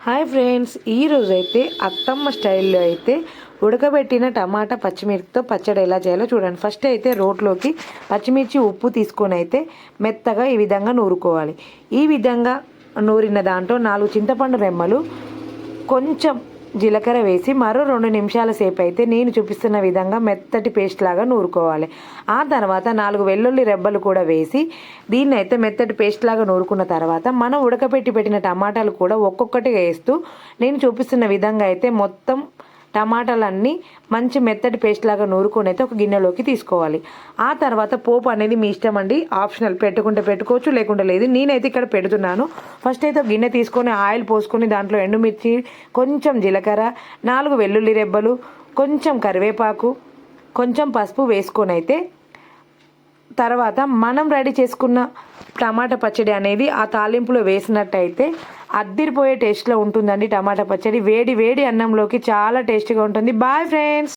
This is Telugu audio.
హాయ్ ఫ్రెండ్స్, ఈరోజైతే అత్తమ్మ స్టైల్లో అయితే ఉడకబెట్టిన టమాటా పచ్చిమిర్చితో పచ్చడి ఎలా చేయాలో చూడండి. ఫస్ట్ అయితే రోట్లోకి పచ్చిమిర్చి ఉప్పు తీసుకొని అయితే మెత్తగా ఈ విధంగా నూరుకోవాలి. ఈ విధంగా నూరిన దాంట్లో 4 చింతపండు రెమ్మలు, కొంచెం జీలకర్ర వేసి మరో 2 నిమిషాల సేపు అయితే నేను చూపిస్తున్న విధంగా మెత్తటి పేస్ట్ లాగా నూరుకోవాలి. ఆ తర్వాత 4 వెల్లుల్లి రెబ్బలు కూడా వేసి దీన్ని అయితే మెత్తటి పేస్ట్ లాగా నూరుకున్న తర్వాత మనం పెట్టిన టమాటాలు కూడా ఒక్కొక్కటి వేస్తూ నేను చూపిస్తున్న విధంగా అయితే మొత్తం టమాటాలన్నీ మంచి మెత్తటి పేస్ట్ లాగా నూరుకొని అయితే ఒక గిన్నెలోకి తీసుకోవాలి. ఆ తర్వాత పోపు అనేది మీ ఇష్టం అండి, ఆప్షనల్, పెట్టుకుంటే పెట్టుకోవచ్చు లేకుంటే లేదు. నేనైతే ఇక్కడ పెడుతున్నాను. ఫస్ట్ అయితే గిన్నె తీసుకొని ఆయిల్ పోసుకొని దాంట్లో ఎండుమిర్చి, కొంచెం జీలకర్ర, 4 వెల్లుల్లి రెబ్బలు, కొంచెం కరివేపాకు, కొంచెం పసుపు వేసుకొని అయితే తర్వాత మనం రెడీ చేసుకున్న టమాటా పచ్చడి అనేది ఆ తాలింపులో వేసినట్టయితే అద్దిరిపోయే టేస్ట్లో ఉంటుందండి. టమాటా పచ్చడి వేడి వేడి అన్నంలోకి చాలా టేస్టీగా ఉంటుంది. Bye friends.